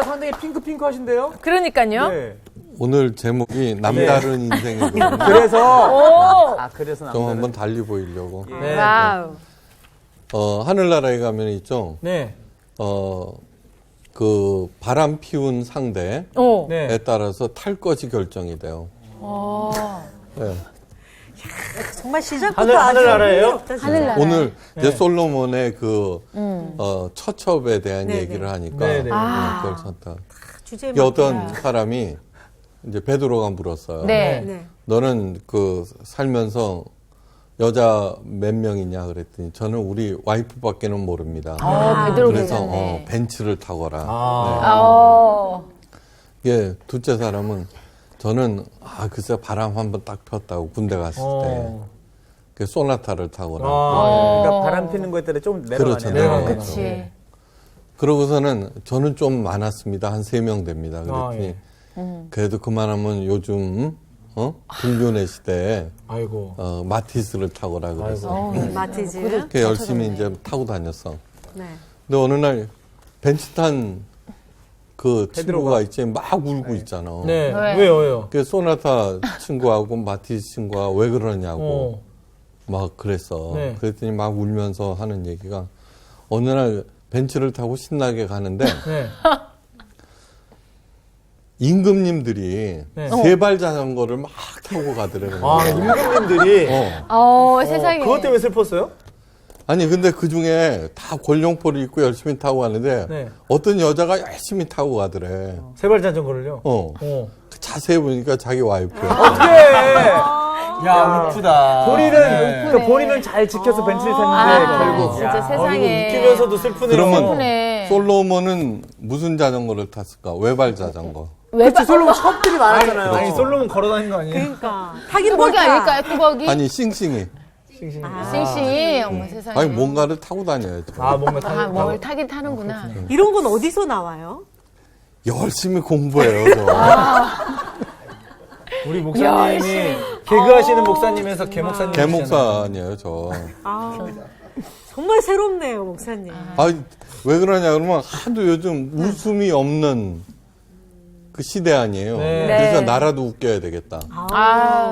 머리가 상당히 핑크핑크 하신데요? 그러니까요. 네. 오늘 제목이 남다른 인생이거든요. 그래서 그래서 좀 한번 달리 보이려고. 네. 와우. 하늘나라에 가면 있죠. 네. 그 바람 피운 상대에 오. 네. 따라서 탈 것이 결정이 돼요. 네. 정말 시작부터 하늘나라예요? 하늘나라. 오늘 네. 이제 솔로몬의 그 처첩에 대한 네, 얘기를 네. 하니까 네, 네. 그걸 선택. 주제에 이게 어떤 사람이 이제 베드로가 물었어요. 네. 네. 너는 그 살면서 여자 몇 명이냐 그랬더니 저는 우리 와이프밖에는 모릅니다. 베드로 그래서 괜찮네. 벤츠를 타거라. 이게 둘째 사람은 저는 글쎄 바람 한번 딱 폈다고 군대 갔을 때 그 소나타를 타거라. 그러니까 바람 피는 거에 따라 좀 그렇죠. 내려가네요. 네. 그렇지. 그러고서는 저는 좀 많았습니다. 한 3명 됩니다. 그랬더니 그래도 그만하면 요즘 불륜의 시대에 아이고. 마티즈를 타거라 그래서 마티즈. 그렇게 열심히 이제 타고 다녔어. 네. 근데 어느 날 벤츠 탄 그 베드로가. 친구가 있지 막 울고 있잖아. 네. 왜? 왜요? 그 소나타 친구하고 마티즈 친구가 왜 그러냐고 막 그랬어. 네. 그랬더니 막 울면서 하는 얘기가 어느 날 벤츠를 타고 신나게 가는데 네. 임금님들이 네. 세발 자전거를 막 타고 가더래요. 임금님들이 세상에. 그것 때문에 슬펐어요? 아니 근데 그 중에 다 골룡포를 입고 열심히 타고 가는데 네. 어떤 여자가 열심히 타고 가더래. 세발 자전거를요? 자세히 보니까 자기 와이프야. 어떡해! 야, 웃프다. 본인은 잘 지켜서 벤츠를 탔는데 결국. 진짜 세상에. 이거 웃기면서도 슬프네요. 그러면 슬프네. 솔로몬은 무슨 자전거를 탔을까? 외발 자전거. 그치, 솔로몬 첩들이 많았잖아요. 아니, 솔로몬 걸어다닌 거 아니에요? 그러니까 타긴 뚜벅이 뭘까? 아닐까요? 뚜벅이? 아니 싱싱이. 싱싱이. 어머 세상에. 아니 뭔가를 타고 다녀야죠. 뭔가 타고. 뭘 타긴 타는구나. 이런 건 어디서 나와요? 열심히 공부해요. 저. 우리 목사님이 개그하시는 목사님에서 개목사님. 개목사니에요 저. 정말 새롭네요, 목사님. 왜 그러냐 그러면 하도 요즘 웃음이 없는 그 시대 아니에요. 네. 그래서 나라도 웃겨야 되겠다.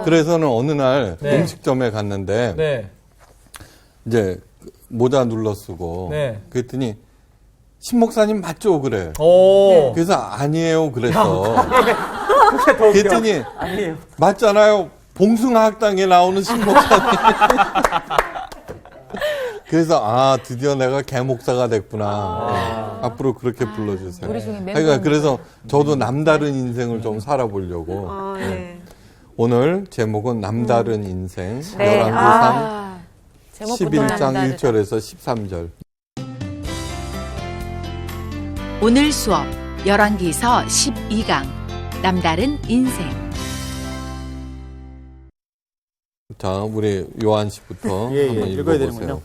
그래서는 어느 날 네. 음식점에 갔는데 네. 이제 모자 눌러 쓰고 네. 그랬더니 신 목사님 맞죠 그래. 오. 그래서 아니에요 그랬어. 그게 더 웃겨. 그랬더니 아니에요. 맞잖아요. 봉숭아학당에 나오는 신 목사님. 그래서 드디어 내가 개목사가 됐구나. 앞으로 그렇게 불러주세요. 우리 중에 그러니까 그래서 저도 남다른 인생을 좀 살아보려고. 네. 오늘 제목은 남다른 인생. 네. 열왕기상 제목부터 11장 남다르다. 1절에서 13절. 오늘 수업 열왕기서 12강 남다른 인생. 자, 우리 요한 씨부터 한번 읽어야 읽어보세요. 되는군요.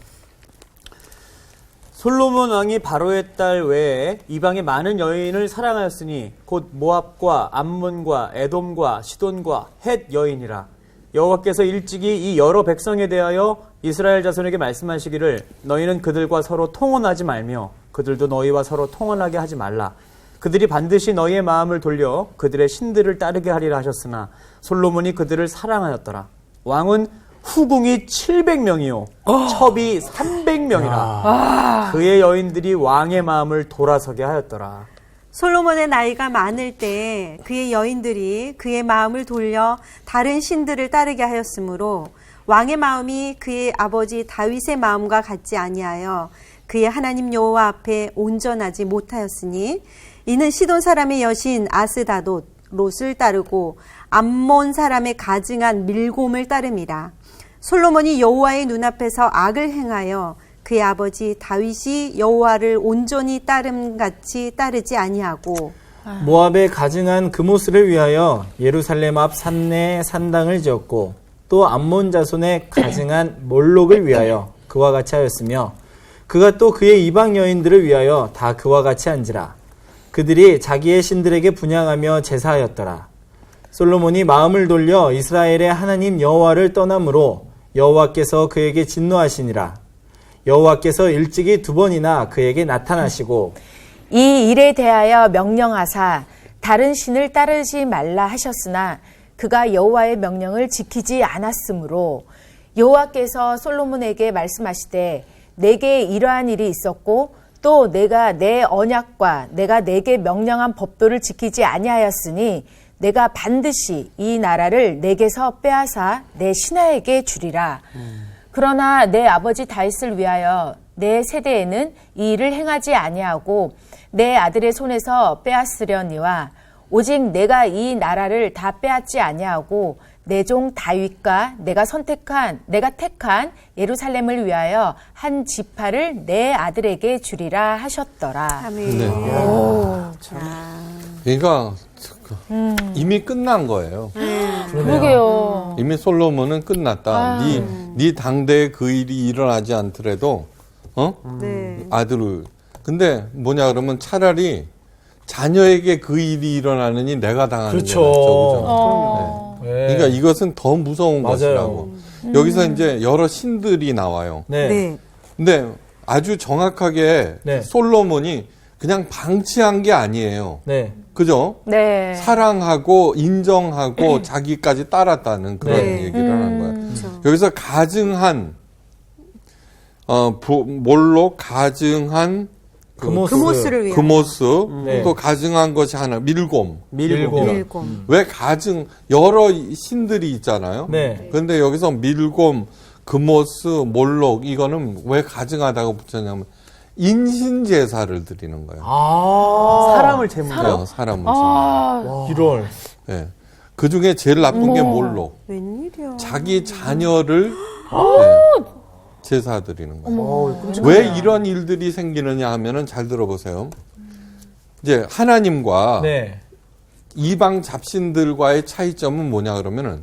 솔로몬 왕이 바로의 딸 외에 이방의 많은 여인을 사랑하였으니 곧 모압과 암몬과 에돔과 시돈과 헷 여인이라. 여호와께서 일찍이 이 여러 백성에 대하여 이스라엘 자손에게 말씀하시기를 너희는 그들과 서로 통혼하지 말며 그들도 너희와 서로 통혼하게 하지 말라. 그들이 반드시 너희의 마음을 돌려 그들의 신들을 따르게 하리라 하셨으나 솔로몬이 그들을 사랑하였더라. 왕은 후궁이 700명이요 첩이 300명이라. 그의 여인들이 왕의 마음을 돌아서게 하였더라. 솔로몬의 나이가 많을 때 그의 여인들이 그의 마음을 돌려 다른 신들을 따르게 하였으므로 왕의 마음이 그의 아버지 다윗의 마음과 같지 아니하여 그의 하나님 여호와 앞에 온전하지 못하였으니 이는 시돈 사람의 여신 아스다돗 롯을 따르고 암몬 사람의 가증한 밀곰을 따름이라. 솔로몬이 여호와의 눈앞에서 악을 행하여 그의 아버지 다윗이 여호와를 온전히 따름같이 따르지 아니하고 모압의 가증한 그모스를 위하여 예루살렘 앞 산내에 산당을 지었고 또 암몬 자손의 가증한 몰록을 위하여 그와 같이 하였으며 그가 또 그의 이방 여인들을 위하여 다 그와 같이 한지라. 그들이 자기의 신들에게 분향하며 제사하였더라. 솔로몬이 마음을 돌려 이스라엘의 하나님 여호와를 떠남으로 여호와께서 그에게 진노하시니라. 여호와께서 일찍이 2번이나 그에게 나타나시고 이 일에 대하여 명령하사 다른 신을 따르지 말라 하셨으나 그가 여호와의 명령을 지키지 않았으므로 여호와께서 솔로몬에게 말씀하시되 내게 이러한 일이 있었고 또 내가 내 언약과 내가 내게 명령한 법도를 지키지 아니하였으니 내가 반드시 이 나라를 내게서 빼앗아 내 신하에게 주리라. 그러나 내 아버지 다윗을 위하여 내 세대에는 이 일을 행하지 아니하고 내 아들의 손에서 빼앗으려니와 오직 내가 이 나라를 다 빼앗지 아니하고 내 종 다윗과 내가 택한 예루살렘을 위하여 한 지파를 내 아들에게 주리라 하셨더라. 아멘. 네. 그러니까 이미 끝난 거예요. 그러게요. 이미 솔로몬은 끝났다. 네 당대에 그 일이 일어나지 않더라도 네. 아들을. 근데 뭐냐 그러면 차라리 자녀에게 그 일이 일어나느니 내가 당하는 그렇죠. 게 낫죠. 그죠? 네. 그러니까 이것은 더 무서운 맞아요. 것이라고. 여기서 이제 여러 신들이 나와요. 네. 네. 근데 아주 정확하게 네. 솔로몬이 그냥 방치한 게 아니에요. 네. 그죠? 네. 사랑하고 인정하고 자기까지 따랐다는 그런 네. 얘기를 하는 거예요. 그렇죠. 여기서 가증한 몰록 가증한 그모스를 위해. 그모스 네. 또 가증한 것이 하나 밀곰. 밀고. 밀곰. 왜 가증 여러 신들이 있잖아요. 네. 그런데 여기서 밀곰, 그모스, 몰록 이거는 왜 가증하다고 붙였냐면 인신 제사를 드리는 거예요. 사람을 제물로. 사람을. 이럴. 네. 그 중에 제일 나쁜 게 몰록. 웬일이야. 자기 자녀를 네, 제사 드리는 거예요. 왜 이런 일들이 생기느냐 하면은 잘 들어보세요. 이제 하나님과 네. 이방 잡신들과의 차이점은 뭐냐 그러면은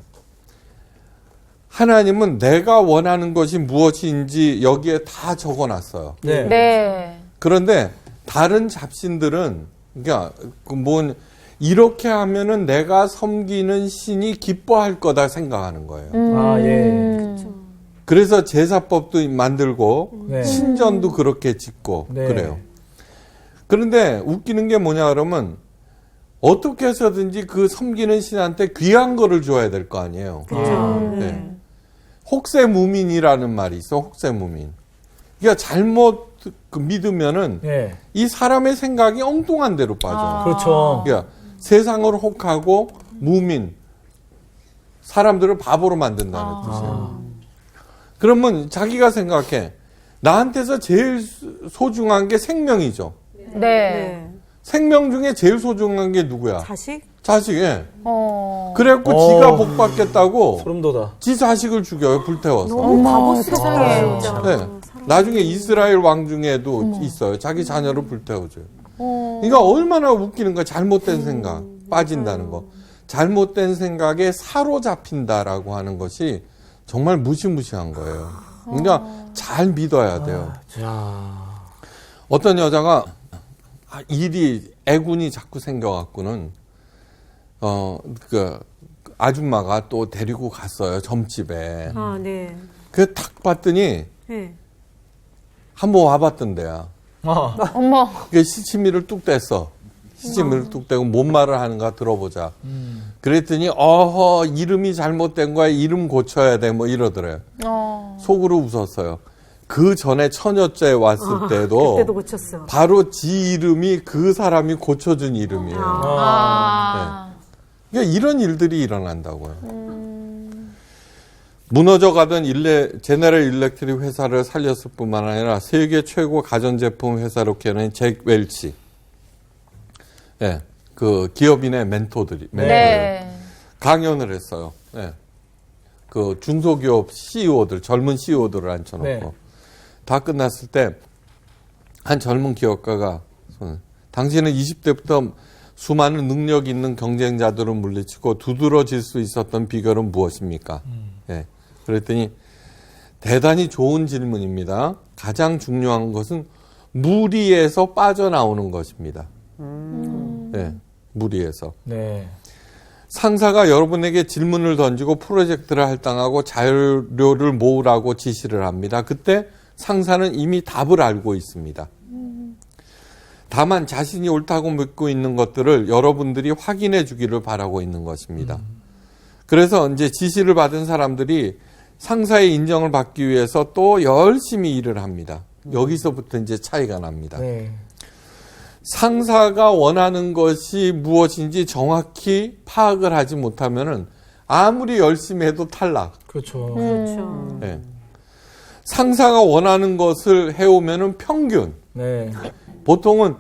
하나님은 내가 원하는 것이 무엇인지 여기에 다 적어놨어요. 네. 네. 그런데 다른 잡신들은 그러니까 이렇게 하면은 내가 섬기는 신이 기뻐할 거다 생각하는 거예요. 아, 예. 그래서 제사법도 만들고 네. 신전도 그렇게 짓고 네. 그래요. 그런데 웃기는 게 뭐냐 그러면 어떻게 해서든지 그 섬기는 신한테 귀한 거를 줘야 될 거 아니에요. 네. 혹세무민이라는 말이 있어. 혹세무민. 그러니까 잘못 믿으면은 네. 이 사람의 생각이 엉뚱한 데로 빠져. 그렇죠. 그러니까 세상을 혹하고 무민 사람들을 바보로 만든다는 뜻이에요. 그러면 자기가 생각해. 나한테서 제일 소중한 게 생명이죠. 네. 네. 생명 중에 제일 소중한 게 누구야? 자식? 자식. 예. 그래갖고 어. 지가 복 받겠다고 소름 돋아. 지 자식을 죽여요. 불태워서. 어머, 세상에. 네. 나중에 이스라엘 왕 중에도 있어요. 자기 자녀를 불태워줘요. 그러니까 얼마나 웃기는 거야. 잘못된 생각 빠진다는 거. 잘못된 생각에 사로잡힌다라고 하는 것이 정말 무시무시한 거예요. 그러니까 잘 믿어야 돼요. 자. 어떤 여자가 일이 애군이 자꾸 생겨갖고는 그 아줌마가 또 데리고 갔어요. 점집에. 아, 네. 그 탁 봤더니 네. 한번 와봤던데야. 어머. 그 시치미를 뚝 뗐어. 시치미를 뚝 떼고 뭔 말을 하는가 들어보자. 그랬더니 어허 이름이 잘못된 거야. 이름 고쳐야 돼. 뭐 이러더래요. 속으로 웃었어요. 그 전에 처녀째 왔을 때도 그때도 고쳤어. 바로 지 이름이 그 사람이 고쳐준 이름이에요. 그러니까 이런 일들이 일어난다고요. 무너져가던 제네럴 일렉트릭 회사를 살렸을 뿐만 아니라 세계 최고 가전제품 회사로 키워낸 잭 웰치. 예, 그 기업인의 멘토들이 네. 강연을 했어요. 예. 그 중소기업 CEO들, 젊은 CEO들을 앉혀놓고 네. 다 끝났을 때 한 젊은 기업가가 당신은 20대부터 수많은 능력 있는 경쟁자들을 물리치고 두드러질 수 있었던 비결은 무엇입니까? 예. 그랬더니 대단히 좋은 질문입니다. 가장 중요한 것은 무리에서 빠져나오는 것입니다. 예. 무리에서. 네. 상사가 여러분에게 질문을 던지고 프로젝트를 할당하고 자료를 모으라고 지시를 합니다. 그때 상사는 이미 답을 알고 있습니다. 다만 자신이 옳다고 믿고 있는 것들을 여러분들이 확인해 주기를 바라고 있는 것입니다. 그래서 이제 지시를 받은 사람들이 상사의 인정을 받기 위해서 또 열심히 일을 합니다. 여기서부터 이제 차이가 납니다. 네. 상사가 원하는 것이 무엇인지 정확히 파악을 하지 못하면은 아무리 열심히 해도 탈락. 그렇죠. 그렇죠. 네. 상사가 원하는 것을 해오면은 평균. 네. 보통은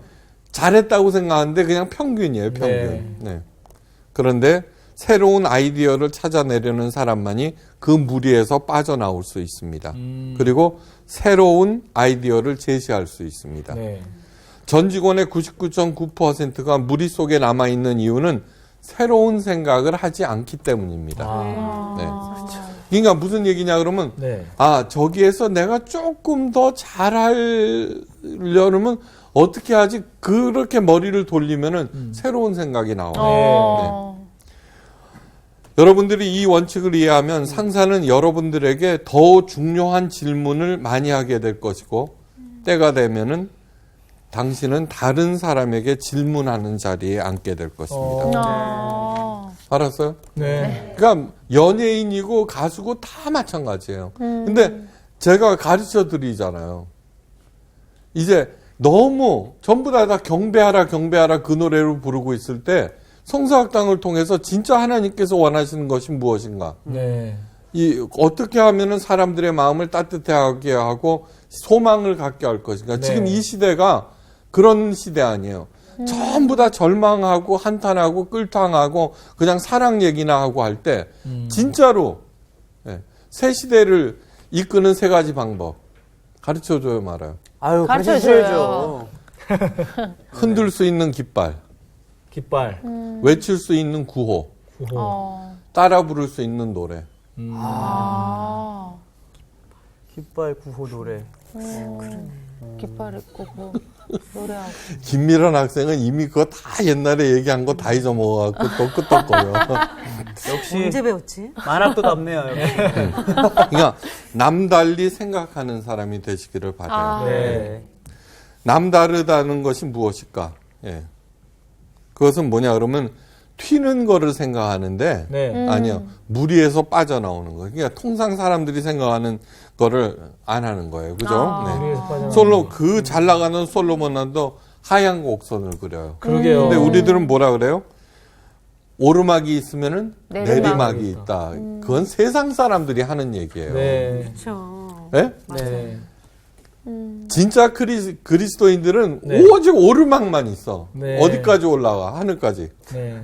잘했다고 생각하는데 그냥 평균이에요, 평균. 네. 네. 그런데 새로운 아이디어를 찾아내려는 사람만이 그 무리에서 빠져나올 수 있습니다. 그리고 새로운 아이디어를 제시할 수 있습니다. 네. 전 직원의 99.9%가 무리 속에 남아있는 이유는 새로운 생각을 하지 않기 때문입니다. 네. 그러니까 무슨 얘기냐 그러면 네. 아 저기에서 내가 조금 더 잘하려면 어떻게 하지? 그렇게 머리를 돌리면은 새로운 생각이 나와요. 네. 여러분들이 이 원칙을 이해하면 상사는 여러분들에게 더 중요한 질문을 많이 하게 될 것이고 때가 되면은 당신은 다른 사람에게 질문하는 자리에 앉게 될 것입니다. 알았어요? 네. 그러니까 연예인이고 가수고 다 마찬가지예요. 근데 제가 가르쳐 드리잖아요. 이제 너무 전부 다 경배하라 경배하라 그 노래를 부르고 있을 때 성서학당을 통해서 진짜 하나님께서 원하시는 것이 무엇인가? 네. 이 어떻게 하면은 사람들의 마음을 따뜻하게 하고 소망을 갖게 할 것인가? 네. 지금 이 시대가 그런 시대 아니에요. 전부 다 절망하고 한탄하고 끌탕하고 그냥 사랑 얘기나 하고 할 때 진짜로 새 시대를 이끄는 세 가지 방법 가르쳐줘요 말아요. 아유, 가르쳐줘야죠. 흔들 수 있는 깃발, 깃발. 외칠 수 있는 구호, 구호. 따라 부를 수 있는 노래. 깃발 구호 노래. 깃발을 끄고 노래하고. 김미란 학생은 이미 그거 다 옛날에 얘기한 거 다 잊어먹어갖고 또 끄떡거려. 역시 언제 배웠지? 만학도 답네요. 그러니까 남달리 생각하는 사람이 되시기를 바라요. 네. 남다르다는 것이 무엇일까? 예. 그것은 뭐냐 그러면 튀는 거를 생각하는데 네. 아니요. 무리에서 빠져나오는 거예요. 그러니까 통상 사람들이 생각하는 거를 안 하는 거예요. 그죠? 네. 무리에서 빠져나오는 솔로 그 잘 나가는 솔로몬도 하얀 곡선을 그려요. 그러게요. 근데 우리들은 뭐라 그래요? 오르막이 있으면은 내리막. 내리막이 있다. 그건 세상 사람들이 하는 얘기예요. 네. 그렇죠. 네? 네. 진짜 그리스도인들은 네. 오직 오르막만 있어. 네. 어디까지 올라가? 하늘까지. 네.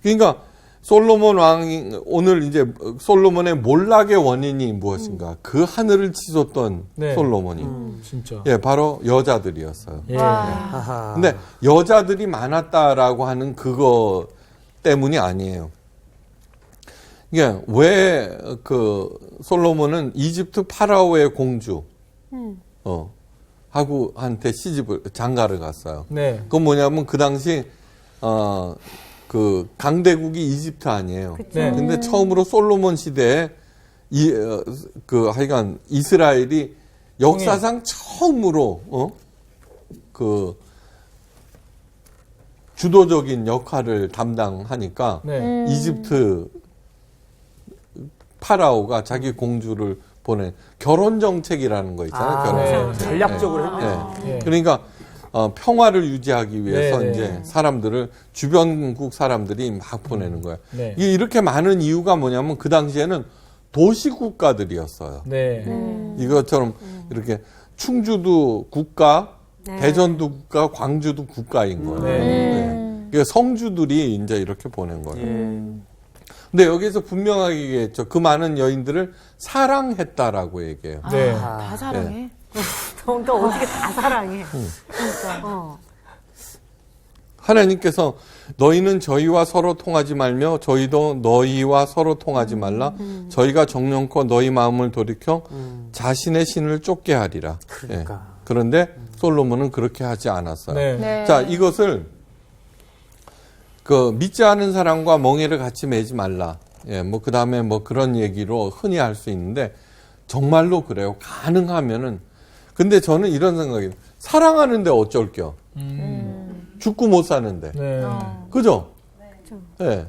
그러니까 솔로몬 왕이 오늘 이제 솔로몬의 몰락의 원인이 무엇인가? 그 하늘을 치솟던 네. 솔로몬이. 진짜. 예, 바로 여자들이었어요. 예. 하하. 근데 여자들이 많았다라고 하는 그거 때문이 아니에요. 이게 왜 그 솔로몬은 이집트 파라오의 공주 하고 한테 장가를 갔어요. 네. 그건 뭐냐면 그 당시 그 강대국이 이집트 아니에요. 네. 근데 처음으로 솔로몬 시대에 하여간 이스라엘이 역사상 처음으로 그 주도적인 역할을 담당하니까 네. 이집트 파라오가 자기 공주를 보낸 결혼 정책이라는 거 있잖아요. 결혼 네. 정책. 전략적으로 했네. 네. 예. 그러니까 평화를 유지하기 위해서 네, 네. 이제 사람들을 주변국 사람들이 막 보내는 거예요. 네. 이게 이렇게 많은 이유가 뭐냐면 그 당시에는 도시 국가들이었어요. 네. 이것처럼 이렇게 충주도 국가, 네. 대전도 국가, 광주도 국가인 거예요. 네. 네. 그러니까 성주들이 이제 이렇게 보낸 거예요. 예. 근데 여기서 분명하게 얘기했죠. 그 많은 여인들을 사랑했다라고 얘기해요. 네. 다 사랑해. 너 어떻게 다 사랑해. 그러니까. 하나님께서 너희는 저희와 서로 통하지 말며 저희도 너희와 서로 통하지 말라. 저희가 정령코 너희 마음을 돌이켜 자신의 신을 쫓게 하리라. 그러니까. 예. 그런데 솔로몬은 그렇게 하지 않았어요. 네. 네. 자, 이것을 그 믿지 않은 사람과 멍에를 같이 매지 말라. 예, 뭐 그다음에 뭐 그런 얘기로 흔히 할 수 있는데 정말로 그래요. 가능하면은 근데 저는 이런 생각이 사랑하는데 어쩔 겨. 죽고 못 사는데. 네. 그죠? 네.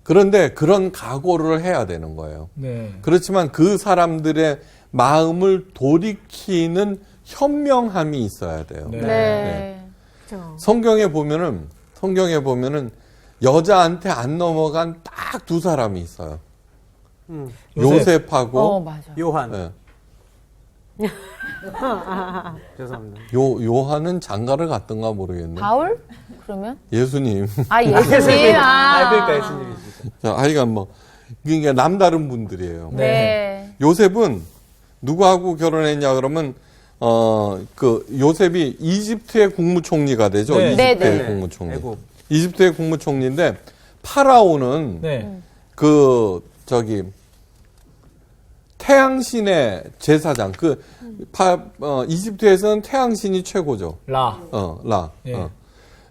그런데 그런 각오를 해야 되는 거예요. 네. 그렇지만 그 사람들의 마음을 돌이키는 현명함이 있어야 돼요. 네. 네. 그렇죠. 성경에 보면은 여자한테 안 넘어간 딱 두 사람이 있어요. 요셉하고 맞아. 요한. 네. 죄송합니다. 요한은 장가를 갔던가 모르겠네. 바울? 그러면? 예수님. 아, 예수님. 그러니까 예수님이지. 자, 하여간 뭐 그러니까 남다른 분들이에요. 네. 요셉은 누구하고 결혼했냐 그러면 그 요셉이 이집트의 국무총리가 되죠. 네. 이집트의 네. 국무총리. 애국. 이집트의 국무총리인데 파라오는 네. 그 저기 태양신의 제사장 이집트에서는 태양신이 최고죠. 라. 라. 예.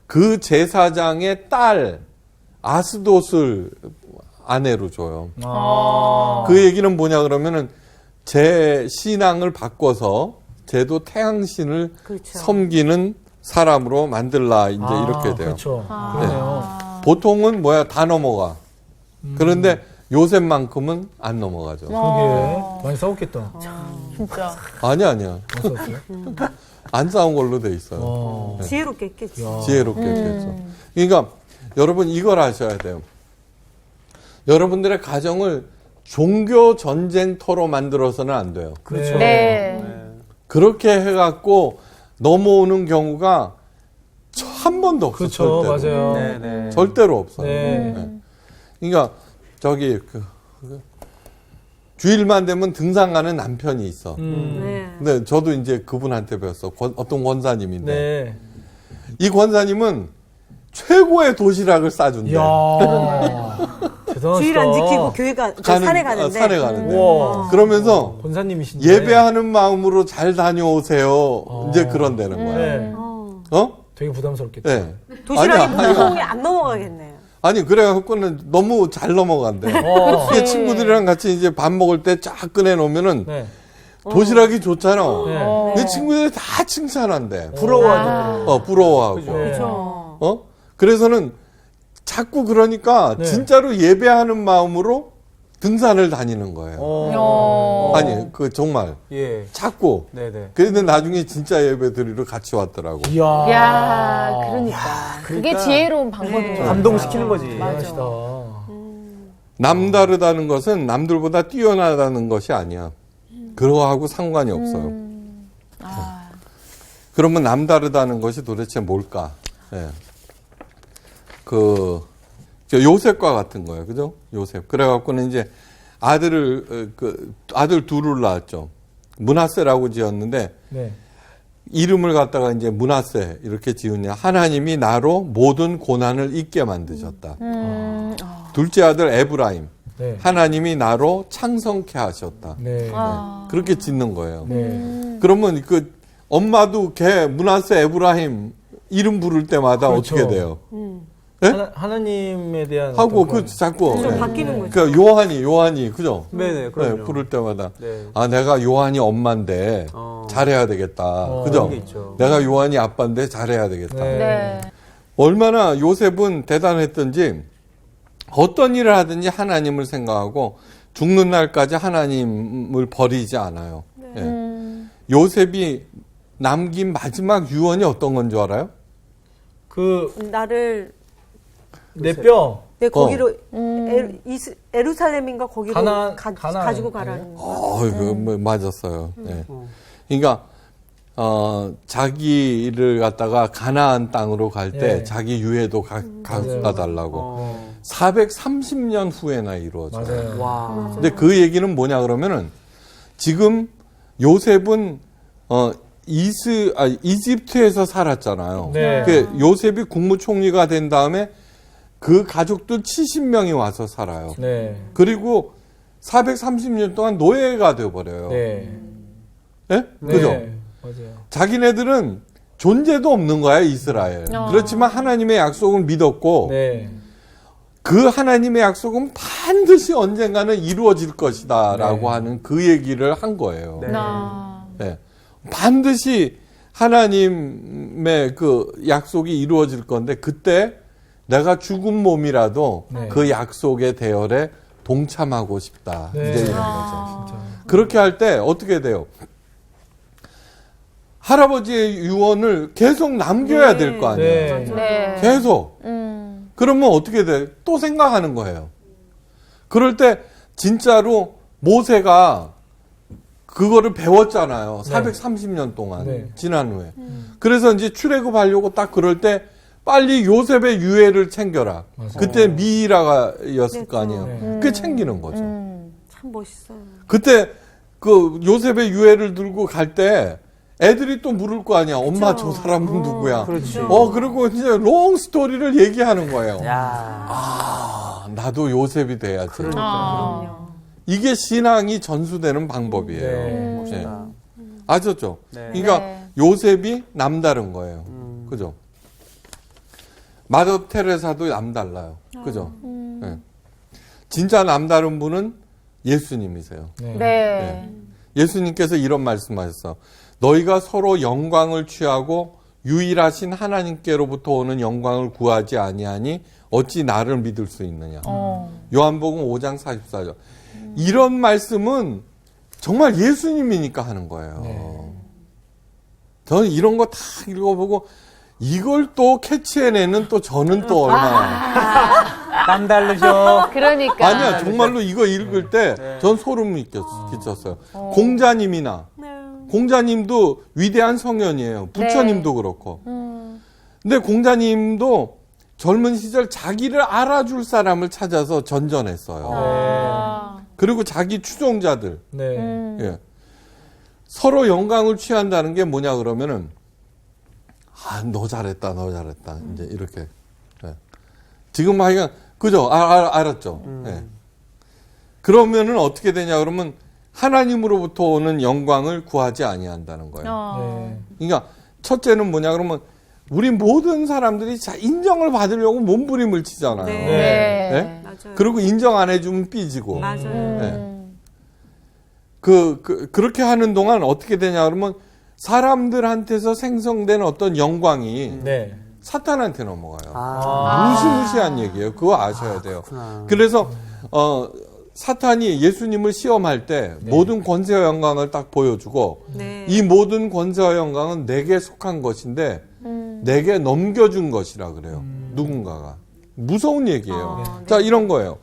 그 제사장의 딸 아스돗을 아내로 줘요. 그 얘기는 뭐냐 그러면은 제 신앙을 바꿔서 쟤도 태양신을 그렇죠. 섬기는 사람으로 만들라 이제 이렇게 돼요. 그렇죠. 그러네요. 보통은 뭐야 다 넘어가. 그런데 요셉만큼은 안 넘어가죠. 그러게 많이 싸웠겠다. 진짜. 아니야. 안 싸웠어요? 안 싸운 걸로 돼 있어요. 어. 지혜롭게 했겠지. 지혜롭게 했겠죠. 그러니까 여러분 이걸 아셔야 돼요. 여러분들의 가정을 종교 전쟁터로 만들어서는 안 돼요. 그렇죠. 네. 그렇게 해갖고 넘어오는 경우가 한 번도 없어요. 그렇죠. 절대로. 맞아요. 네. 절대로 없어요. 네. 네. 그러니까 저기 주일만 되면 등산 가는 남편이 있어. 네. 근데 저도 이제 그분한테 배웠어. 어떤 권사님인데 네. 이 권사님은 최고의 도시락을 싸준대. 이야. 대단하시다. 주일 안 지키고 산에 가는데. 산에 가는데. 우와. 그러면서 권사님이신데. 예배하는 마음으로 잘 다녀오세요. 이제 그런 데는 거야. 네. 되게 부담스럽겠다. 네. 도시락이 아니야. 보통이 안 넘어가겠네요. 아니 그래갖고는 너무 잘 넘어간대. 그게 친구들이랑 같이 이제 밥 먹을 때 쫙 꺼내 놓으면은 네. 도시락이 좋잖아. 네. 그 친구들이 다 칭찬한대. 부러워하죠. 부러워하고. 네. 그렇죠. 그래서는 자꾸 그러니까 네. 진짜로 예배하는 마음으로 등산을 다니는 거예요. 아니 정말 예. 자꾸. 네네. 그런데 나중에 진짜 예배 드리러 같이 왔더라고. 이야. 야, 그러니까. 그게 지혜로운 방법이죠. 감동시키는 거지. 대단하시다. 남다르다는 것은 남들보다 뛰어나다는 것이 아니야. 그거하고 상관이 없어요. 그러면 남다르다는 것이 도대체 뭘까? 예. 요셉과 같은 거예요. 그죠? 요셉. 그래갖고는 이제 아들 둘을 낳았죠. 므낫세라고 지었는데, 네. 이름을 갖다가 이제 므낫세 이렇게 지으냐. 하나님이 나로 모든 고난을 잊게 만드셨다. 둘째 아들 에브라임. 네. 하나님이 나로 창성케 하셨다. 네. 그렇게 짓는 거예요. 네. 그러면 엄마도 걔 므낫세 에브라임 이름 부를 때마다 그렇죠. 어떻게 돼요? 네? 하나님에 대한 하고 어떤 자꾸 좀 네. 바뀌는 거죠. 그러니까 요한이 그죠? 네네. 그럼요. 네, 부를 때마다 네. 내가 요한이 엄마인데 잘해야 되겠다. 그죠? 그런 게 있죠. 내가 요한이 아빠인데 잘해야 되겠다. 네. 네. 얼마나 요셉은 대단했던지 어떤 일을 하든지 하나님을 생각하고 죽는 날까지 하나님을 버리지 않아요. 예. 요셉이 남긴 마지막 유언이 어떤 건 줄 알아요? 나를 내 뼈. 거기로 에루살렘인가 거기로 가나안, 가지고 가라는 거. 맞았어요. 예. 그러니까 자기를 갖다가 가나안 땅으로 갈 때 예. 자기 유해도 갖다 달라고 430년 후에나 이루어져요. 맞아요. 와. 근데 그 얘기는 뭐냐 그러면은 지금 요셉은 이집트에서 살았잖아요. 네. 그 요셉이 국무총리가 된 다음에 그 가족들 70명이 와서 살아요. 네. 그리고 430년 동안 노예가 되어버려요. 네. 예? 그죠? 네. 맞아요. 자기네들은 존재도 없는 거야, 이스라엘. 그렇지만 하나님의 약속을 믿었고, 네. 그 하나님의 약속은 반드시 언젠가는 이루어질 것이다, 라고 네. 하는 그 얘기를 한 거예요. 네. 네. 반드시 하나님의 그 약속이 이루어질 건데 그때 내가 죽은 몸이라도 네. 그 약속의 대열에 동참하고 싶다. 네. 이제 이런 거죠. 진짜. 그렇게 할 때 어떻게 돼요? 할아버지의 유언을 계속 남겨야 될 거 아니에요. 네. 네. 계속. 그러면 어떻게 돼? 또 생각하는 거예요. 그럴 때 진짜로 모세가 그거를 배웠잖아요. 네. 430년 동안 네. 지난 후에. 그래서 이제 출애굽하려고 딱 그럴 때 빨리 요셉의 유해를 챙겨라. 맞아요. 그때 미이라가였을 거 아니에요. 네. 그게 챙기는 거죠. 참 멋있어요. 그때 그 요셉의 유해를 들고 갈 때 애들이 또 물을 거 아니야. 엄마 그쵸. 저 사람은 누구야? 그렇지. 그리고 이제 롱 스토리를 얘기하는 거예요. 야. 아, 나도 요셉이 돼야지. 아. 이게 신앙이 전수되는 방법이에요. 네. 멋있다. 아셨죠? 네. 그러니까 네. 요셉이 남다른 거예요. 그죠? 마더 테레사도 남달라요. 그죠? 네. 진짜 남다른 분은 예수님이세요. 네. 네. 예수님께서 이런 말씀하셨어. 너희가 서로 영광을 취하고 유일하신 하나님께로부터 오는 영광을 구하지 아니하니 어찌 나를 믿을 수 있느냐. 요한복음 5장 44절. 이런 말씀은 정말 예수님이니까 하는 거예요. 네. 저는 이런 거 다 읽어보고 이걸 또 캐치해내는 또 저는 또 얼마나. 남다르죠. 그러니까. 아니야, 정말로 이거 읽을 때 전 소름이 끼쳤어요. 공자님이나 공자님도 위대한 성현이에요. 부처님도 그렇고. 근데 공자님도 젊은 시절 자기를 알아줄 사람을 찾아서 전전했어요. 그리고 자기 추종자들. 네. 예. 서로 영광을 취한다는 게 뭐냐 그러면은 너 잘했다, 너 잘했다. 이제 이렇게. 예. 지금 하여간 그죠? 알았죠. 예. 그러면은 어떻게 되냐 그러면 하나님으로부터 오는 영광을 구하지 아니한다는 거예요. 네. 그러니까 첫째는 뭐냐 그러면 우리 모든 사람들이 인정을 받으려고 몸부림을 치잖아요. 네. 네. 예? 맞아요. 그리고 인정 안 해주면 삐지고. 맞아요. 예. 그렇게 하는 동안 어떻게 되냐 그러면 사람들한테서 생성된 어떤 영광이 네. 사탄한테 넘어가요. 아. 무시무시한 얘기예요. 그거 아셔야 돼요. 그렇구나. 그래서 사탄이 예수님을 시험할 때 모든 권세와 영광을 딱 보여주고 네. 이 모든 권세와 영광은 내게 속한 것인데 내게 넘겨준 것이라 그래요. 누군가가. 무서운 얘기예요. 자, 이런 거예요.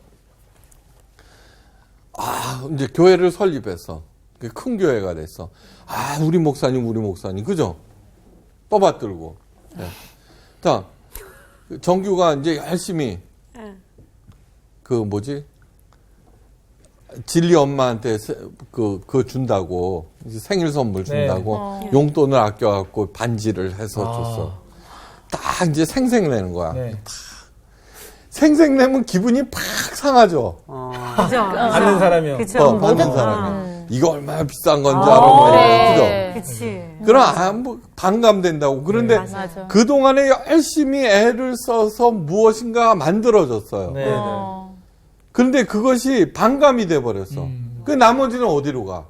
이제 교회를 설립했어. 큰 교회가 됐어. 우리 목사님. 그죠? 떠받들고. 네. 자, 정규가 이제 열심히 진리 엄마한테 그거 준다고 이제 생일 선물 준다고 용돈을 아껴갖고 반지를 해서 줬어. 딱 이제 생색내는 거야. 네. 생색내면 기분이 팍 상하죠. 그죠? 받는 사람이요. 그쵸. 받는 사람이. 이거 얼마나 비싼 건지 알아. 뭐 그래. 그죠? 그치. 그럼 반감된다고. 그런데 맞아. 그동안에 열심히 애를 써서 무엇인가 만들어졌어요. 네. 그런데 그것이 반감이 돼버렸어. 그 나머지는 어디로 가?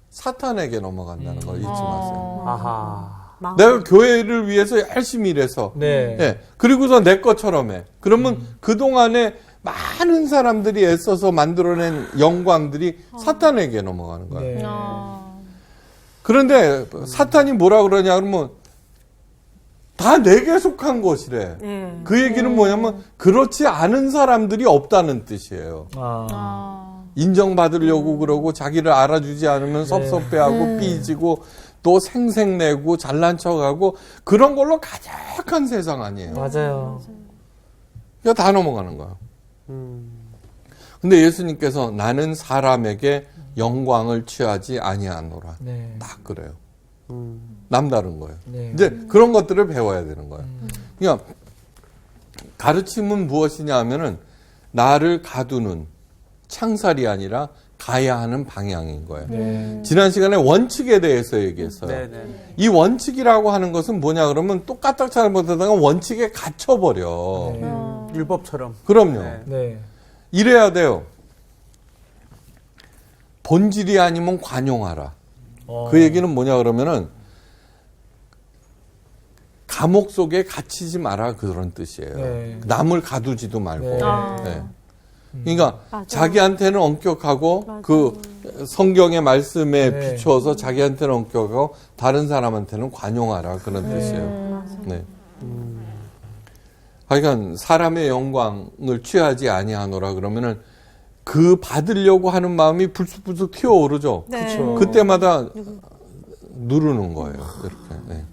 사탄에게 넘어간다는 걸 잊지 마세요. 아하. 내가 교회를 위해서 열심히 일해서. 네. 예. 그리고서 내 것처럼 해. 그러면 그동안에 많은 사람들이 애써서 만들어낸 영광들이 사탄에게 넘어가는 거야. 네. 그런데 사탄이 뭐라 그러냐 그러면 다 내게 속한 것이래. 네. 그 얘기는 뭐냐면 그렇지 않은 사람들이 없다는 뜻이에요. 인정받으려고 그러고 자기를 알아주지 않으면 섭섭해하고 삐지고 또 생색내고 잘난 척하고 그런 걸로 가득한 세상 아니에요. 맞아요. 이거 다 넘어가는 거야. 근데 예수님께서 나는 사람에게 영광을 취하지 아니하노라. 네. 딱 그래요. 남다른 거예요. 네. 이제 그런 것들을 배워야 되는 거예요. 그러니까 가르침은 무엇이냐 하면은 나를 가두는 창살이 아니라 가야 하는 방향인 거예요. 네. 지난 시간에 원칙에 대해서 얘기했어요. 네네. 이 원칙이라고 하는 것은 뭐냐 그러면 또 까딱 잘못하다가 원칙에 갇혀버려. 네. 율법처럼. 그럼요. 네. 네. 이래야 돼요. 본질이 아니면 관용하라. 그 얘기는 뭐냐 그러면은 감옥 속에 갇히지 마라 그런 뜻이에요. 네. 남을 가두지도 말고. 네. 네. 그러니까 맞아. 자기한테는 엄격하고 그 성경의 말씀에 네. 비추어서 자기한테는 엄격하고 다른 사람한테는 관용하라 그런 뜻이에요. 네. 그러니까 사람의 영광을 취하지 아니하노라 그러면은 그 받으려고 하는 마음이 불쑥불쑥 튀어오르죠. 네. 그쵸. 그때마다 누르는 거예요. 이렇게. 네.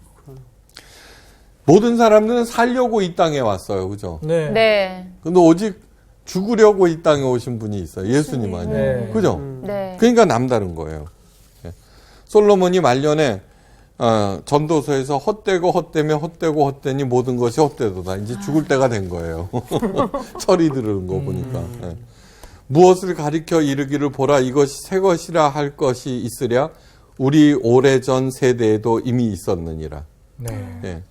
모든 사람들은 살려고 이 땅에 왔어요. 그죠? 네. 네. 근데 오직 죽으려고 이 땅에 오신 분이 있어요. 예수님 아니에요. 네. 그죠? 네. 그러니까 남다른 거예요. 예. 솔로몬이 말년에 전도서에서 헛되고 헛되며 헛되고 헛되니 모든 것이 헛되도다. 이제 죽을 때가 된 거예요. 철이 들은 거 보니까. 예. 무엇을 가리켜 이르기를 보라 이것이 새 것이라 할 것이 있으랴 우리 오래전 세대에도 이미 있었느니라. 네. 예.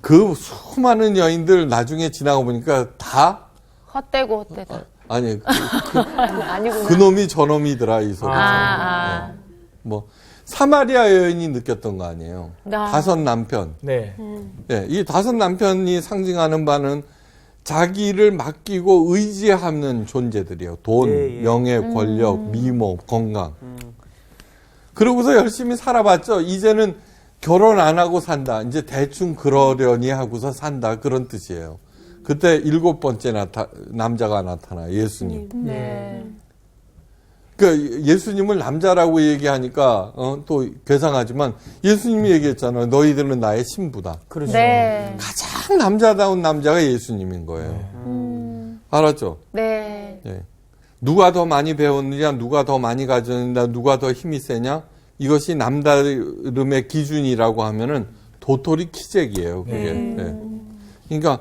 그 수많은 여인들 나중에 지나가 보니까 다 헛되고 헛되다. 아니 아니구나. 그놈이 저놈이더라 이 소리죠. 아. 예. 뭐 사마리아 여인이 느꼈던 거 아니에요. 아. 5 남편. 네. 예, 이 5 남편이 상징하는 바는 자기를 맡기고 의지하는 존재들이에요. 돈, 예, 예. 명예, 권력, 미모, 건강. 그러고서 열심히 살아봤죠. 이제는 결혼 안 하고 산다. 이제 대충 그러려니 하고서 산다. 그런 뜻이에요. 그때 7번째 남자가 나타나 예수님. 네. 그 예수님을 남자라고 얘기하니까 또 괴상하지만 예수님이 얘기했잖아요. 너희들은 나의 신부다. 그렇죠. 네. 가장 남자다운 남자가 예수님인 거예요. 알았죠? 네. 예. 누가 더 많이 배웠느냐, 누가 더 많이 가졌느냐, 누가 더 힘이 세냐, 이것이 남다름의 기준이라고 하면은 도토리 키재기예요. 그게. 예. 그러니까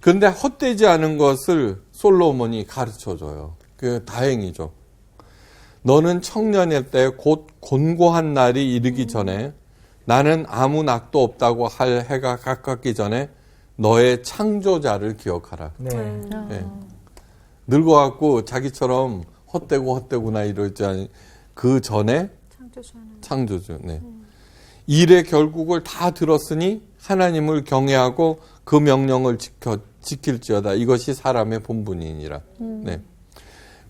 그런데 헛되지 않은 것을 솔로몬이 가르쳐줘요. 그 다행이죠. 너는 청년일 때 곧 곤고한 날이 이르기 전에 나는 아무 낙도 없다고 할 해가 가깝기 전에 너의 창조자를 기억하라. 네. 예. 늙어갖고 자기처럼 헛되구나 이러지 않니 그 전에 창조주. 네. 일의 결국을 다 들었으니 하나님을 경외하고 그 명령을 지킬지어다. 이것이 사람의 본분이니라. 네.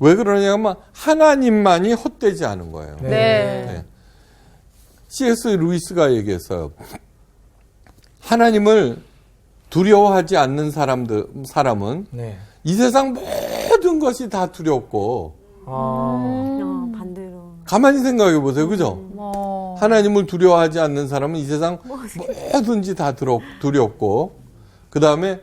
왜 그러냐면 하나님만이 헛되지 않은 거예요. 네. 네. C.S. 루이스가 얘기했어요. 하나님을 두려워하지 않는 사람은 네. 이 세상 모든 것이 다 두렵고 아. 반대로. 가만히 생각해 보세요. 그죠? 하나님을 두려워하지 않는 사람은 이 세상 뭐든지 다 두렵고 그 다음에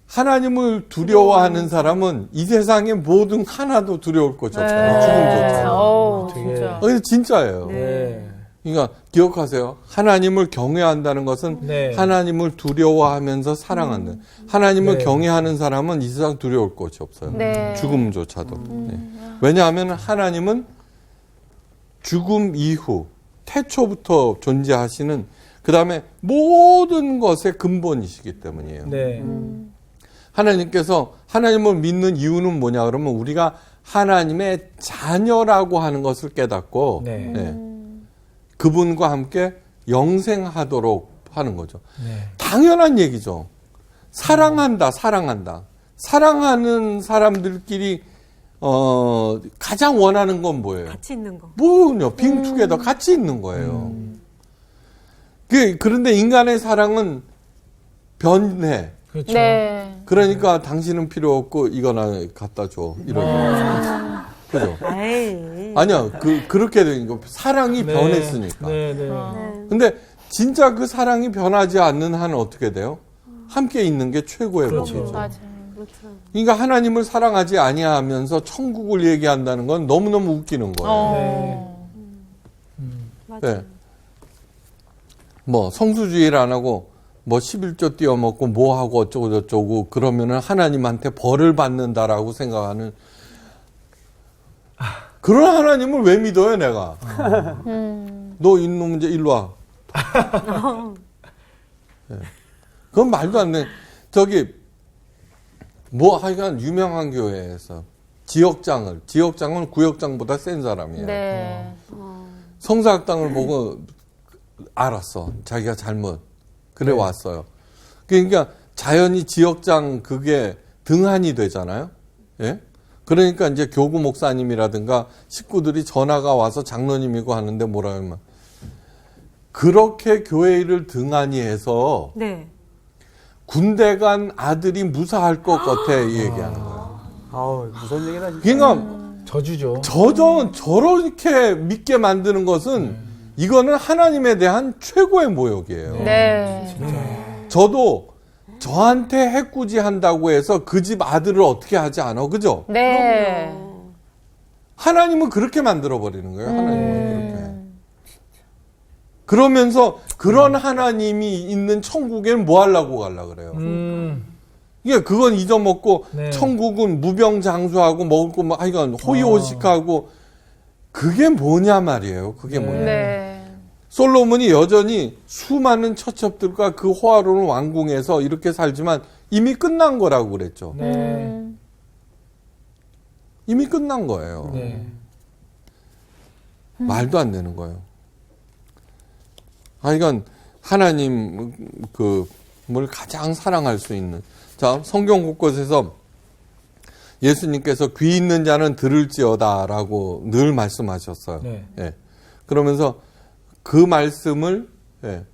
하나님을 두려워하는 사람은 이 세상의 모든 하나도 두려울 것이 없잖아요. 죽음조차. 어우, 되게- 진짜. 이게 진짜예요. 네. 그러니까 기억하세요. 하나님을 경외한다는 것은 네. 하나님을 두려워하면서 사랑한다. 하나님을 네. 경외하는 사람은 이 세상 두려울 것이 없어요. 네. 죽음조차도. 네. 왜냐하면 하나님은 죽음 이후 태초부터 존재하시는 그 다음에 모든 것의 근본이시기 때문이에요. 네. 하나님께서 하나님을 믿는 이유는 뭐냐 그러면 우리가 하나님의 자녀라고 하는 것을 깨닫고 네. 네. 그분과 함께 영생하도록 하는 거죠. 네. 당연한 얘기죠. 사랑한다. 사랑하는 사람들끼리 가장 원하는 건 뭐예요? 같이 있는 거. 뭐요? 빙투게더 같이 있는 거예요. 그런데 인간의 사랑은 변해. 그렇죠. 네. 그러니까 당신은 필요 없고 이거나 갖다 줘. 이러죠. 그죠? 에이. 아니야. 그렇게 되는 거. 사랑이 네. 변했으니까. 네, 네. 근데 진짜 그 사랑이 변하지 않는 한은 어떻게 돼요? 함께 있는 게 최고의 그렇죠. 법이죠. 맞아요. 그러니까 하나님을 사랑하지 아니하면서 천국을 얘기한다는 건 너무너무 웃기는 거예요. 네. 네. 뭐 성수주의를 안 하고 뭐 11조 띄어먹고 뭐 하고 어쩌고 저쩌고 그러면은 하나님한테 벌을 받는다라고 생각하는 그런 하나님을 왜 믿어요, 내가? 너 이놈 이제 일로 와. 네. 그건 말도 안 돼. 저기 뭐 하여간 유명한 교회에서 지역장은 구역장보다 센 사람이에요. 네. 성사학당을 보고 알았어. 자기가 잘못. 그래 왔어요. 그러니까 자연히 지역장 그게 등한이 되잖아요. 예? 그러니까 이제 교구 목사님이라든가 식구들이 전화가 와서 장로님이고 하는데 뭐라 하면 그렇게 교회 일을 등한히 해서 네. 군대 간 아들이 무사할 것 같아 이 얘기하는 거예요. 아우, 무서운 얘기다, 진짜. 그러니까 저주죠. 저렇게 믿게 만드는 것은 이거는 하나님에 대한 최고의 모욕이에요. 네. 저도 저한테 해꾸지 한다고 해서 그 집 아들을 어떻게 하지 않아, 그죠? 네. 하나님은 그렇게 만들어 버리는 거예요. 하나님은 그렇게. 그러면서 그런 하나님이 있는 천국에는 뭐 하려고 가려 그래요. 이게 그건 잊어먹고 네. 천국은 무병장수하고 먹을 거 뭐 하여간 호의호식하고 그게 뭐냐 말이에요. 그게 뭐냐. 네. 솔로몬이 여전히 수많은 처첩들과 그 호화로운 왕궁에서 이렇게 살지만 이미 끝난 거라고 그랬죠. 네. 이미 끝난 거예요. 네. 말도 안 되는 거예요. 하여간 하나님 뭘 가장 사랑할 수 있는 자 성경 곳곳에서 예수님께서 귀 있는 자는 들을지어다라고 늘 말씀하셨어요. 네. 예. 그러면서 그 말씀을 예,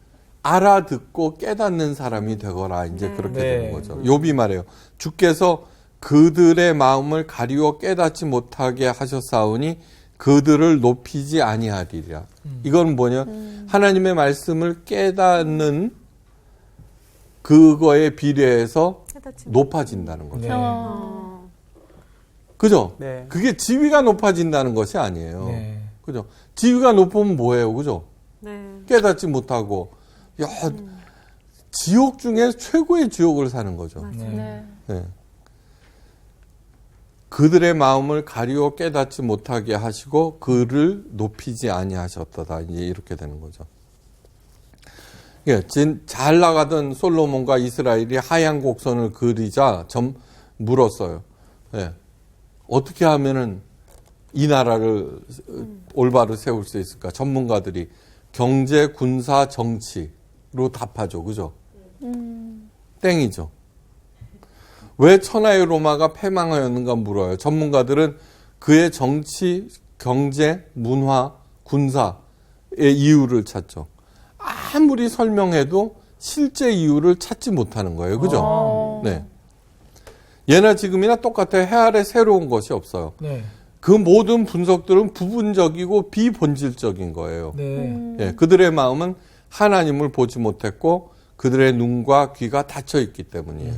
알아듣고 깨닫는 사람이 되거라 이제 그렇게 네. 되는 거죠. 욥이 말해요. 주께서 그들의 마음을 가리워 깨닫지 못하게 하셨사오니 그들을 높이지 아니하리라. 이건 뭐냐? 하나님의 말씀을 깨닫는 그거에 비례해서 높아진다는 거죠. 네. 그죠? 네. 그게 지위가 높아진다는 것이 아니에요. 네. 그죠? 지위가 높으면 뭐예요? 그죠? 네. 깨닫지 못하고, 야, 지옥 중에 최고의 지옥을 사는 거죠. 네. 네. 그들의 마음을 가리워 깨닫지 못하게 하시고 그를 높이지 아니하셨도다. 이제 이렇게 되는 거죠. 예, 잘 나가던 솔로몬과 이스라엘이 하얀 곡선을 그리자 물었어요. 예, 어떻게 하면은 이 나라를 올바로 세울 수 있을까? 전문가들이 경제, 군사, 정치로 답하죠. 그죠? 땡이죠. 왜 천하의 로마가 패망하였는가 물어요. 전문가들은 그의 정치, 경제, 문화, 군사의 이유를 찾죠. 아무리 설명해도 실제 이유를 찾지 못하는 거예요. 그죠? 네. 예나 지금이나 똑같아요. 해 아래 새로운 것이 없어요. 네. 그 모든 분석들은 부분적이고 비본질적인 거예요. 네. 예, 그들의 마음은 하나님을 보지 못했고 그들의 눈과 귀가 닫혀 있기 때문이에요.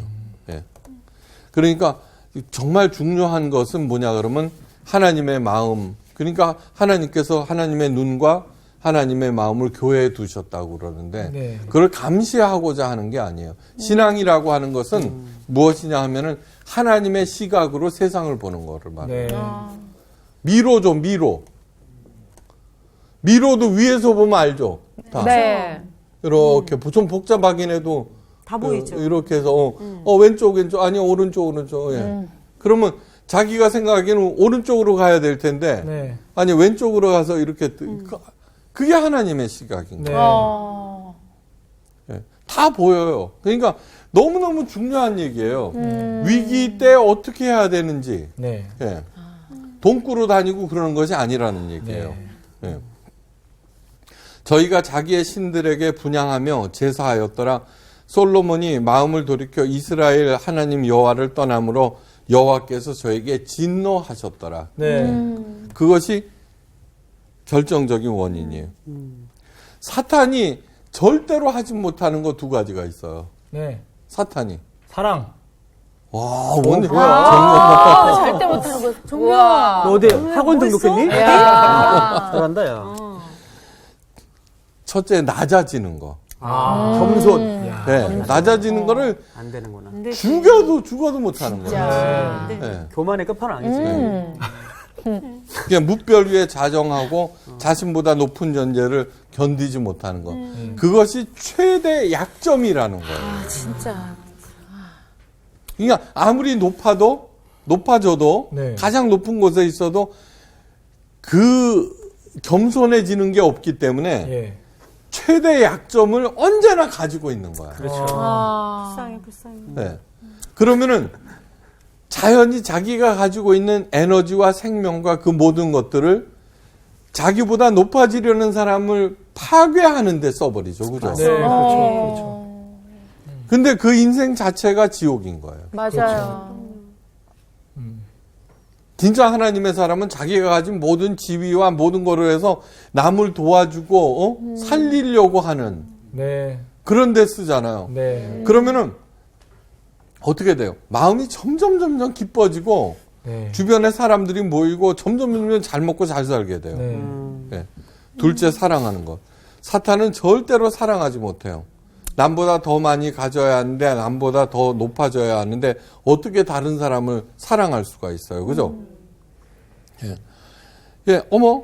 예. 그러니까 정말 중요한 것은 뭐냐 그러면 하나님의 마음. 그러니까 하나님께서 하나님의 눈과 하나님의 마음을 교회에 두셨다고 그러는데 네. 그걸 감시하고자 하는 게 아니에요. 신앙이라고 하는 것은 무엇이냐 하면은 하나님의 시각으로 세상을 보는 거를 말해요. 네. 미로죠, 미로. 미로도 위에서 보면 알죠. 다. 네. 이렇게 좀 복잡하긴 해도 다 보이죠. 이렇게 해서 왼쪽 아니 오른쪽 예. 그러면 자기가 생각하기에는 오른쪽으로 가야 될 텐데 네. 아니 왼쪽으로 가서 이렇게 그게 하나님의 시각인 네. 거예요. 예. 다 보여요. 그러니까 너무너무 중요한 얘기예요. 위기 때 어떻게 해야 되는지. 네. 예. 돈 꾸러 다니고 그러는 것이 아니라는 얘기예요. 네. 예. 저희가 자기의 신들에게 분향하며 제사하였더라. 솔로몬이 마음을 돌이켜 이스라엘 하나님 여호와를 떠남으로 여호와께서 저에게 진노하셨더라. 네. 그것이 결정적인 원인이에요. 사탄이 절대로 하지 못하는 거 두 가지가 있어요. 네. 사탄이. 사랑. 와, 뭔 절대 못하는 거. 정말. 너 어디 학원 등록했니? 야. 잘한다, 야. 첫째 낮아지는 거. 겸손. 야. 네, 낮아지는 거를 안 되는구나. 근데 죽어도 못하는 거예요. 진짜. 네. 교만의 끝판왕이지. 그냥 무별 위에 자정하고 자신보다 높은 존재를 견디지 못하는 것. 그것이 최대 약점이라는 거예요. 진짜. 그러니까 아무리 높아져도 네. 가장 높은 곳에 있어도 그 겸손해지는 게 없기 때문에 예. 최대 약점을 언제나 가지고 있는 거야. 그렇죠. 불쌍해. 네. 그러면은 자연히 자기가 가지고 있는 에너지와 생명과 그 모든 것들을 자기보다 높아지려는 사람을 파괴하는 데 써버리죠. 그죠? 네, 그렇죠. 근데 그 인생 자체가 지옥인 거예요. 맞아요. 진짜 하나님의 사람은 자기가 가진 모든 지위와 모든 거를 해서 남을 도와주고 살리려고 하는 네. 그런 데 쓰잖아요. 네. 그러면은 어떻게 돼요? 마음이 점점 기뻐지고 네. 주변에 사람들이 모이고 점점 잘 먹고 잘 살게 돼요. 네. 네. 둘째 사랑하는 것. 사탄은 절대로 사랑하지 못해요. 남보다 더 많이 가져야 하는데 남보다 더 높아져야 하는데 어떻게 다른 사람을 사랑할 수가 있어요. 그죠? 예. 예, 어머.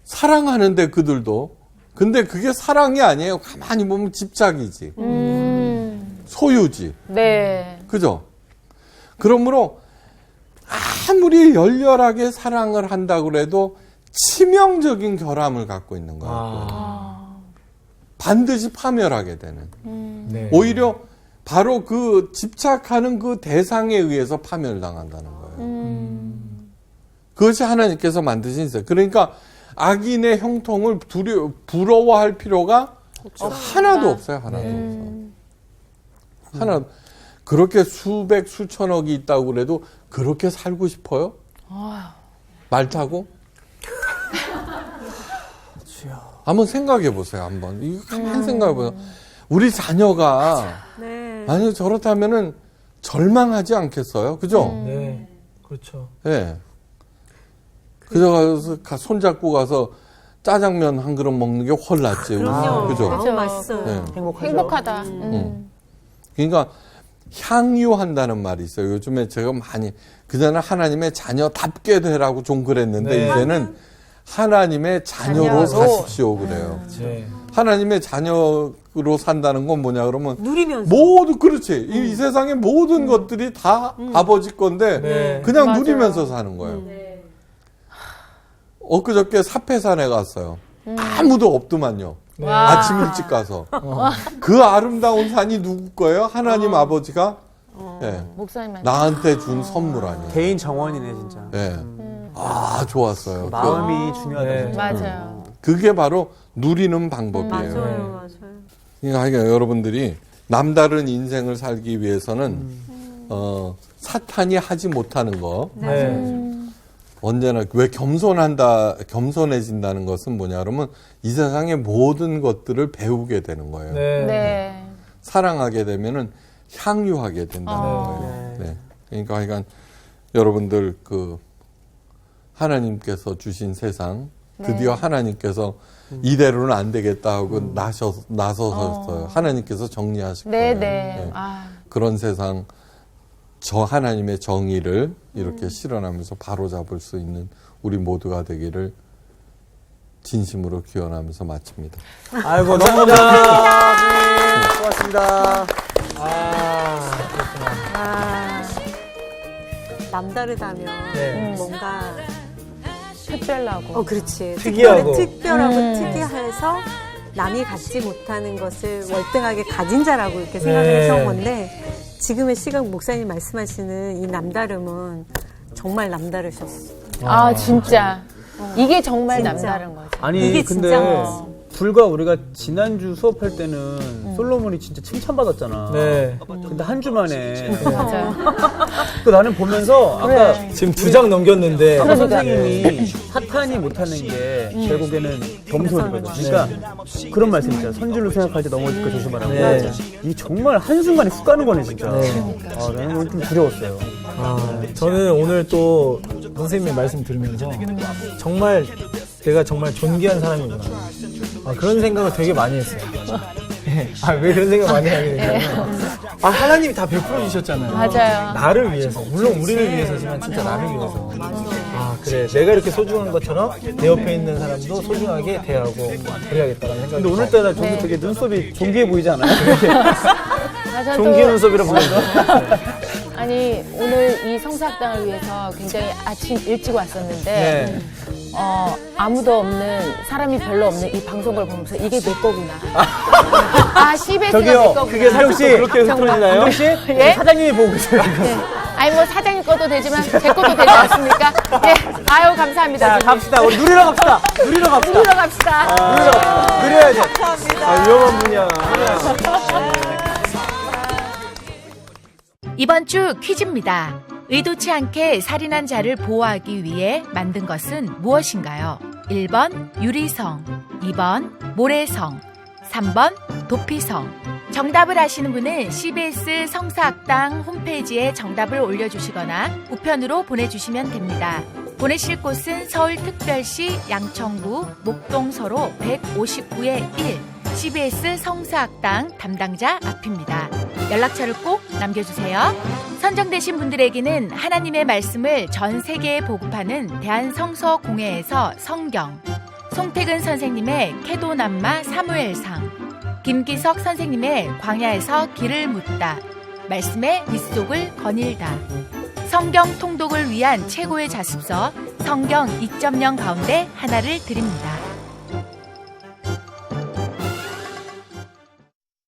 사랑하는데 그들도. 근데 그게 사랑이 아니에요. 가만히 보면 집착이지. 소유지. 네. 그죠? 그러므로 아무리 열렬하게 사랑을 한다고 해도 치명적인 결함을 갖고 있는 거예요. 반드시 파멸하게 되는. 네. 오히려 바로 그 집착하는 그 대상에 의해서 파멸당한다는 거예요. 그것이 하나님께서 만드신 세. 그러니까 악인의 형통을 부러워할 필요가 하나도 없어요. 하나도 없어요. 하나 그렇게 수백 수천억이 있다고 그래도 그렇게 살고 싶어요? 말 타고? 한번 생각해 보세요. 한번 이거 가만 생각해 보세요. 우리 자녀가 만약 저렇다면은 절망하지 않겠어요? 그죠? 네. 그렇죠. 예. 네. 그저 가서 손잡고 가서 짜장면 한 그릇 먹는 게 훨 낫지. 그럼요. 그죠? 너무 맛있어요. 네. 행복하다. 그러니까 향유한다는 말이 있어요. 요즘에 제가 많이 그전에 하나님의 자녀답게 되라고 좀 그랬는데 네. 이제는 하나님의 자녀로 사십시오 그래요. 네. 하나님의 자녀로 산다는 건 뭐냐 그러면 누리면서. 모두 그렇지. 이 세상의 모든 것들이 다 아버지 건데 네. 그냥 맞아요. 누리면서 사는 거예요. 엊그저께 사패산에 갔어요. 아무도 없더만요. 네. 아침 일찍 가서. 그 아름다운 산이 누구 거예요? 하나님 아버지가 예, 목사님한테. 나한테 준 선물 아니에요. 개인 정원이네 진짜. 예. 아, 좋았어요. 마음이 중요하다. 네. 진짜. 맞아요. 그게 바로 누리는 방법이에요. 맞아요. 그러니까 여러분들이 남다른 인생을 살기 위해서는 사탄이 하지 못하는 거 네. 언제나 왜 겸손해진다는 것은 뭐냐 그러면 이 세상의 모든 것들을 배우게 되는 거예요. 네. 네. 사랑하게 되면은 향유하게 된다는 거예요. 네. 그러니까 여러분들 그 하나님께서 주신 세상 드디어 하나님께서 이대로는 안 되겠다 하고 나서셨어요. 하나님께서 정리하실 네, 거예요. 네. 네. 아, 그런 세상 저 하나님의 정의를 이렇게 실현하면서 바로잡을 수 있는 우리 모두가 되기를 진심으로 기원하면서 마칩니다. 아이고 너무 감사합니다. 고맙습니다. 남다르다면 네. 뭔가 특별하고. 그렇지. 특이하고. 특별하고 특이해서 남이 갖지 못하는 것을 월등하게 가진 자라고 이렇게 생각을 네. 해서 온 건데 지금의 시각 목사님 말씀하시는 이 남다름은 정말 남다르셨어. 아, 진짜. 이게 정말 진짜. 남다른 거죠. 아니 이게 근데 진짜 불과 우리가 지난주 수업할 때는 솔로몬이 진짜 칭찬받았잖아. 네. 근데 한 주 만에 맞아요. 그 나는 보면서 아까 지금 2장 넘겼는데. 아까 선생님이 사탄이 못하는 게 결국에는 겸손이거든. 그러니까 그런 말씀 있잖아. 선줄로 생각할 때 넘어질까 조심하라고. 네. 이 정말 한순간에 훅 가는 거네 진짜. 네. 나는 오늘 좀 두려웠어요. 저는 오늘 또 선생님의 말씀 들으면서 정말 내가 정말 존귀한 사람이구나. 그런 생각을 되게 많이 했어요. 왜 그런 생각 많이 하게 되냐면 하나님이 다 베풀어 주셨잖아요. 맞아요. 나를 위해서, 물론 우리를 위해서지만 진짜 나를 위해서. 그래, 내가 이렇게 소중한 것처럼 내 옆에 있는 사람도 소중하게 대하고 그래야겠다는 생각이. 근데 오늘따라 종기 되게 눈썹이 존귀해 보이지 않아요? 맞아요. 존귀 눈썹이라 부른다. 아니 오늘 이 성사학당을 위해서 굉장히 아침 일찍 왔었는데 네. 아무도 없는 사람이 별로 없는 이 방송을 보면서 이게 내 거구나. CBS가 내 저기요, 거구나. 그게 사정 씨 그렇게 흐트러지나요? 한정 씨, 예? 사장님이 보고 계세요. 네. 아니 뭐 사장님 것도 되지만 제 것도 되지 않습니까? 예. 아유 감사합니다. 자, 갑시다. 우리 누리러 갑시다. 누리러 갑시다. 누리러 갑시다. 누려야죠. 위험한 분이야. 이번 주 퀴즈입니다. 의도치 않게 살인한 자를 보호하기 위해 만든 것은 무엇인가요? 1번 유리성, 2번 모래성, 3번 도피성. 정답을 아시는 분은 CBS 성사학당 홈페이지에 정답을 올려주시거나 우편으로 보내주시면 됩니다. 보내실 곳은 서울특별시 양천구 목동서로 159-1 CBS 성사학당 담당자 앞입니다. 연락처를 꼭 남겨주세요. 선정되신 분들에게는 하나님의 말씀을 전 세계에 보급하는 대한성서공회에서 성경, 송태근 선생님의 캐도남마 사무엘상, 김기석 선생님의 광야에서 길을 묻다, 말씀의 밑속을 거닐다, 성경 통독을 위한 최고의 자습서 성경 2.0 가운데 하나를 드립니다.